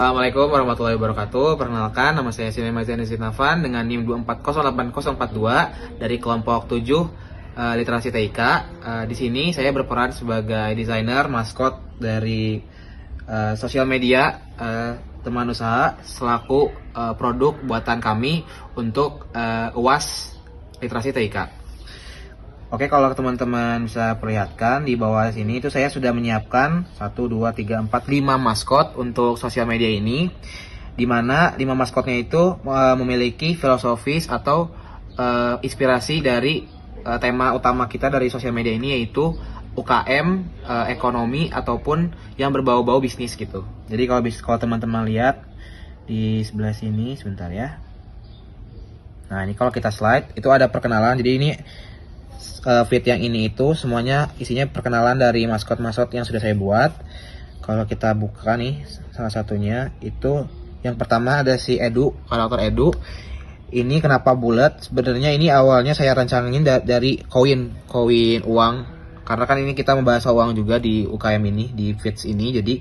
Assalamualaikum warahmatullahi wabarakatuh. Perkenalkan, nama saya Sinema Zainuddin Nafan dengan NIM 2408042 dari kelompok 7 Literasi TIK. Di sini saya berperan sebagai desainer maskot dari sosial media teman usaha selaku produk buatan kami untuk UAS Literasi TIK. Oke, kalau teman-teman bisa perlihatkan di bawah sini itu saya sudah menyiapkan 1, 2, 3, 4, 5 maskot untuk sosial media ini, di mana 5 maskotnya itu memiliki filosofis atau inspirasi dari tema utama kita dari sosial media ini, yaitu UKM, ekonomi, ataupun yang berbau-bau bisnis gitu. Jadi kalau teman-teman lihat di sebelah sini, sebentar ya. Nah, ini kalau kita slide itu ada perkenalan. Jadi ini feed yang ini itu semuanya isinya perkenalan dari maskot-maskot yang sudah saya buat. Kalau kita buka nih salah satunya itu yang pertama ada si Edu, karakter Edu. Ini kenapa bulat? Sebenarnya ini awalnya saya rencanain dari koin uang, karena kan ini kita membahas uang juga di UKM ini, di feeds ini. Jadi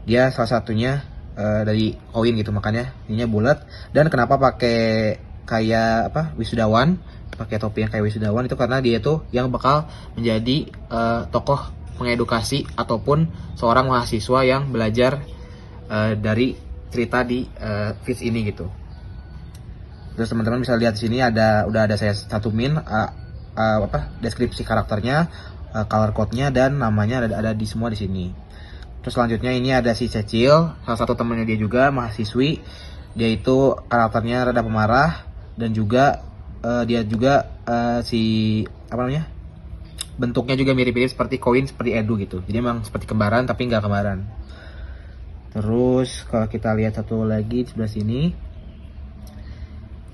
dia salah satunya dari koin gitu, makanya ininya bulat. Dan kenapa pakai kayak wisudawan, pakai topi yang kayak wisudawan, itu karena dia tuh yang bakal menjadi tokoh pengedukasi ataupun seorang mahasiswa yang belajar dari cerita di feeds ini gitu. Terus teman-teman bisa lihat di sini udah ada saya cantumin deskripsi karakternya, color code-nya, dan namanya ada di semua di sini. Terus selanjutnya ini ada si Cecil, salah satu temannya dia juga, mahasiswi. Dia itu karakternya rada pemarah, dan juga dia juga bentuknya juga mirip-mirip seperti koin, seperti Edu gitu. Jadi emang seperti kembaran tapi nggak kembaran. Terus kalau kita lihat satu lagi di sebelah sini,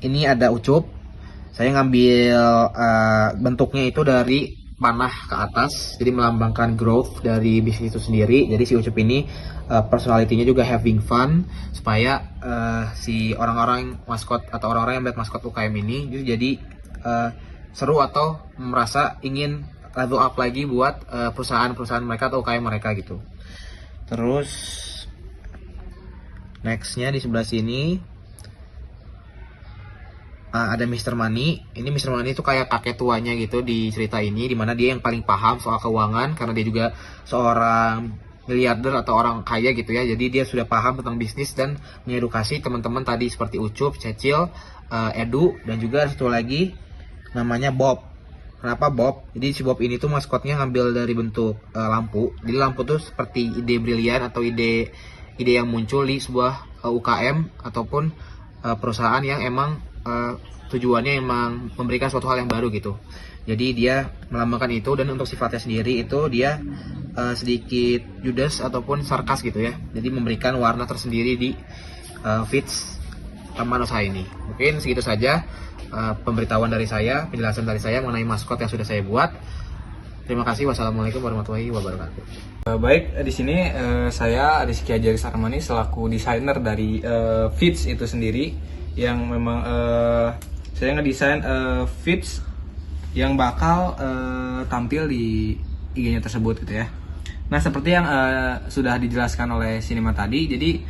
ini ada Ucup. Saya ngambil bentuknya itu dari panah ke atas, jadi melambangkan growth dari bisnis itu sendiri. Jadi si Ucup ini personality-nya juga having fun, supaya si orang-orang maskot atau orang-orang yang buat maskot UKM ini jadi seru atau merasa ingin level up lagi buat perusahaan-perusahaan mereka atau UKM mereka gitu. Terus nextnya di sebelah sini ada Mr. Money. Ini Mr. Money itu kayak kakek tuanya gitu di cerita ini, dimana dia yang paling paham soal keuangan karena dia juga seorang miliarder atau orang kaya gitu ya. Jadi dia sudah paham tentang bisnis dan mengedukasi teman-teman tadi seperti Ucup, Cecil, Edu, dan juga satu lagi namanya Bob. Kenapa Bob? Jadi si Bob ini tuh maskotnya ngambil dari bentuk lampu. Jadi lampu tuh seperti ide brilian atau ide yang muncul di sebuah UKM ataupun perusahaan yang emang tujuannya emang memberikan suatu hal yang baru gitu. Jadi dia melambangkan itu, dan untuk sifatnya sendiri itu dia sedikit judes ataupun sarkas gitu ya. Jadi memberikan warna tersendiri di feeds teman usaha ini. Mungkin segitu saja pemberitahuan dari saya, penjelasan dari saya mengenai maskot yang sudah saya buat. Terima kasih. Wassalamualaikum warahmatullahi wabarakatuh. Baik, di sini saya Rizky Ajaris Armani selaku desainer dari feeds itu sendiri, yang memang saya ngedesain feeds yang bakal tampil di IG-nya tersebut gitu ya. Nah, seperti yang sudah dijelaskan oleh Sinema tadi, jadi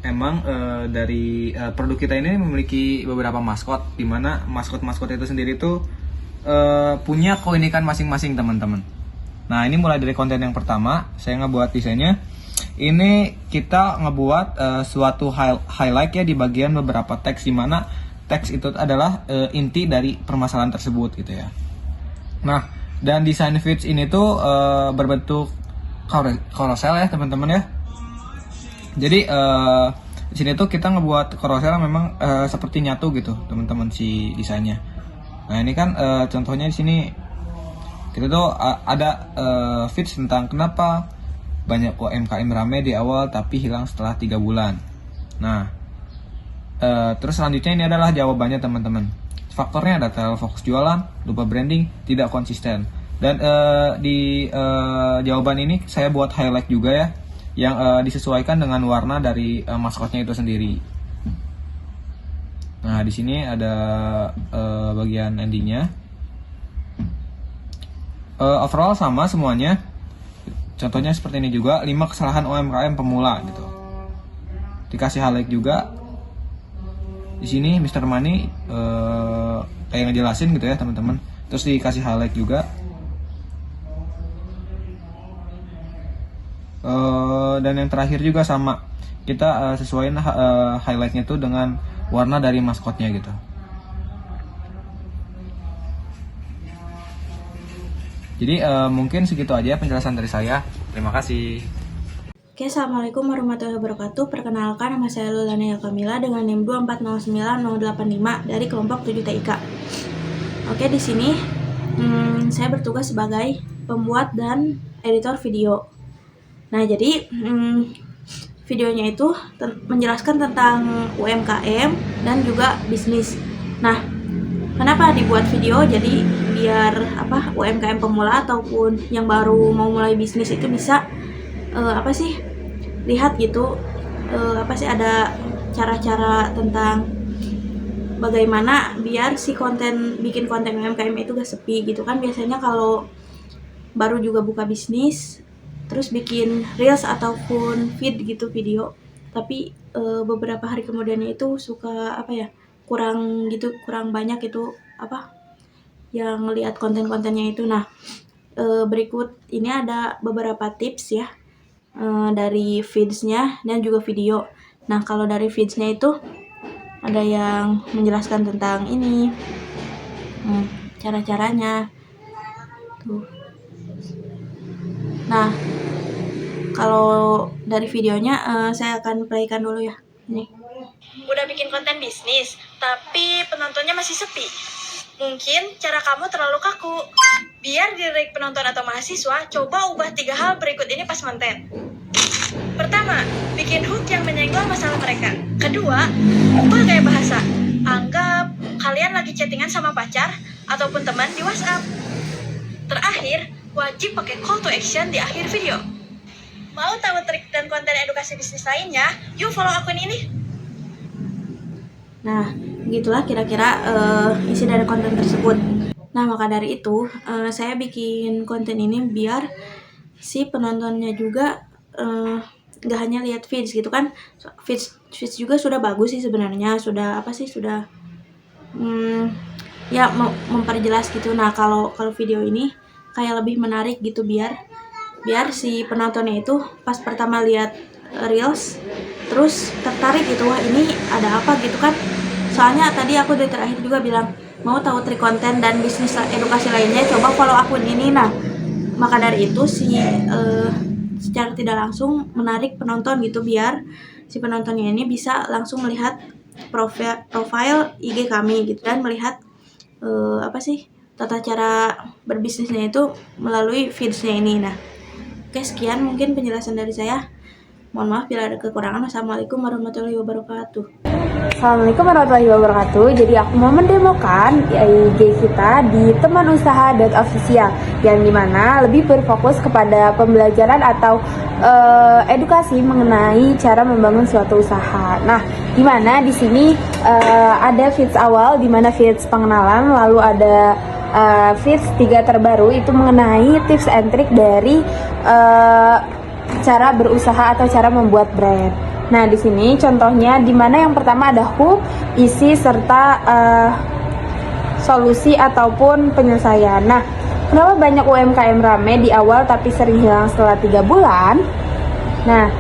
emang dari produk kita ini memiliki beberapa maskot, di mana maskot-maskot itu sendiri tuh punya keunikan masing-masing teman-teman. Nah, ini mulai dari konten yang pertama, saya ngebuat desainnya. Ini kita ngebuat suatu highlight ya di bagian beberapa teks, di mana teks itu adalah inti dari permasalahan tersebut gitu ya. Nah, dan desain feeds ini tuh berbentuk carousel ya teman-teman ya. Jadi di sini tuh kita ngebuat carousel memang seperti nyatu gitu teman-teman si desainnya. Nah, ini kan contohnya di sini kita tuh ada feeds tentang kenapa banyak UMKM rame di awal tapi hilang setelah 3 bulan. Nah, terus selanjutnya ini adalah jawabannya teman-teman. Faktornya ada terlalu fokus jualan, lupa branding, tidak konsisten. Dan di jawaban ini saya buat highlight juga ya, yang disesuaikan dengan warna dari maskotnya itu sendiri. Nah, di sini ada bagian endingnya. Overall sama semuanya. Contohnya seperti ini juga, 5 kesalahan UMKM pemula gitu. dikasih highlight juga. Di sini Mr. Money kayak ngejelasin gitu ya teman-teman. Terus dikasih highlight juga. Dan yang terakhir juga sama, kita sesuaiin highlightnya tuh dengan warna dari maskotnya gitu. Jadi mungkin segitu aja penjelasan dari saya. Terima kasih. Oke, Assalamualaikum warahmatullahi wabarakatuh. Perkenalkan, nama saya Lulania Kamila dengan NIM 2409085 dari kelompok 7 TIK. Oke, di sini saya bertugas sebagai pembuat dan editor video. Nah, jadi videonya itu menjelaskan tentang UMKM dan juga bisnis. Nah, kenapa dibuat video? Jadi biar UMKM pemula ataupun yang baru mau mulai bisnis itu bisa lihat gitu ada cara-cara tentang bagaimana biar si bikin konten UMKM itu gak sepi gitu kan. Biasanya kalau baru juga buka bisnis terus bikin reels ataupun feed gitu video, tapi beberapa hari kemudiannya itu suka kurang banyak itu yang lihat konten-kontennya itu. Nah, berikut ini ada beberapa tips ya dari feeds-nya dan juga video. Nah, kalau dari feeds-nya itu ada yang menjelaskan tentang ini cara-caranya tuh. Nah, kalau dari videonya saya akan playkan dulu ya. Ini udah bikin konten bisnis tapi penontonnya masih sepi. Mungkin cara kamu terlalu kaku. Biar dilirik penonton atau mahasiswa, coba ubah 3 hal berikut ini pas konten. Pertama, bikin hook yang menyenggol masalah mereka. Kedua, ubah gaya bahasa. Anggap kalian lagi chattingan sama pacar ataupun teman di WhatsApp. Terakhir, wajib pakai call to action di akhir video. Mau tahu trik dan konten edukasi bisnis lainnya? Yuk follow akun ini. Nah, begitulah kira-kira isi dari konten tersebut. Nah, maka dari itu saya bikin konten ini biar si penontonnya juga gak hanya lihat feeds gitu kan. Feeds juga sudah bagus sih sebenarnya, sudah memperjelas gitu. Nah, kalau video ini kayak lebih menarik gitu biar si penontonnya itu pas pertama lihat reels terus tertarik gitu, wah ini ada apa gitu kan. Soalnya tadi aku di terakhir juga bilang, mau tahu trik konten dan bisnis edukasi lainnya, coba follow akun ini. Nah, maka dari itu secara tidak langsung menarik penonton gitu, biar si penontonnya ini bisa langsung melihat profile IG kami gitu dan melihat tata cara berbisnisnya itu melalui feeds-nya ini. Nah, oke, sekian mungkin penjelasan dari saya. Mohon maaf bila ada kekurangan. Wassalamualaikum warahmatullahi wabarakatuh. Assalamualaikum warahmatullahi wabarakatuh. Jadi aku mau mendemokan IG kita di temanusaha.official, yang dimana lebih berfokus kepada pembelajaran atau edukasi mengenai cara membangun suatu usaha. Nah, dimana di sini ada feeds awal, dimana feeds pengenalan, lalu ada feeds 3 terbaru itu mengenai tips and trick dari cara berusaha atau cara membuat brand. Nah, di sini contohnya di mana yang pertama ada hook, isi serta solusi ataupun penyelesaian. Nah, kenapa banyak UMKM rame di awal tapi sering hilang setelah 3 bulan? Nah,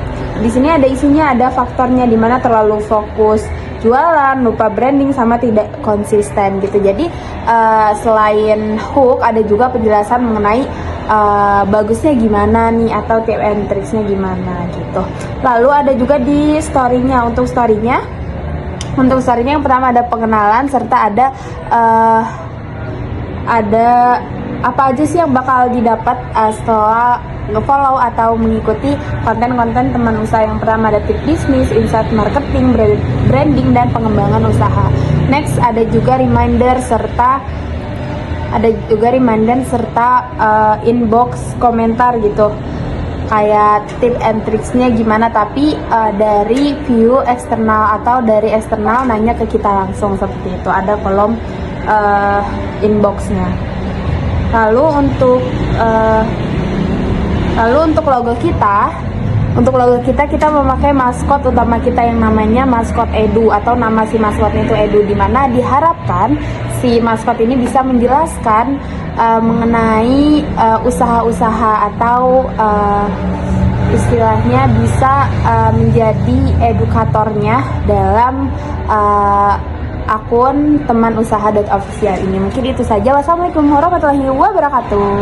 di sini ada isinya, ada faktornya di mana terlalu fokus jualan, lupa branding, sama tidak konsisten gitu. Jadi selain hook ada juga penjelasan mengenai bagusnya gimana nih atau tips and tricksnya gimana gitu. Lalu ada juga di story-nya. Untuk story-nya yang pertama ada pengenalan serta ada apa aja sih yang bakal didapat setelah nge-follow atau mengikuti konten-konten teman usaha. Yang pertama ada tips bisnis, insight marketing, branding, dan pengembangan usaha. Next ada juga reminder serta inbox komentar gitu, kayak tips and tricksnya gimana, tapi dari view eksternal atau dari eksternal nanya ke kita langsung, seperti itu. Ada kolom inboxnya. Lalu untuk logo kita Untuk logo kita memakai maskot utama kita yang namanya maskot Edu, atau nama si maskotnya itu Edu, dimana diharapkan si maskot ini bisa menjelaskan mengenai usaha-usaha atau istilahnya bisa menjadi edukatornya dalam akun teman usaha.official ini. Mungkin itu saja. Wassalamualaikum warahmatullahi wabarakatuh.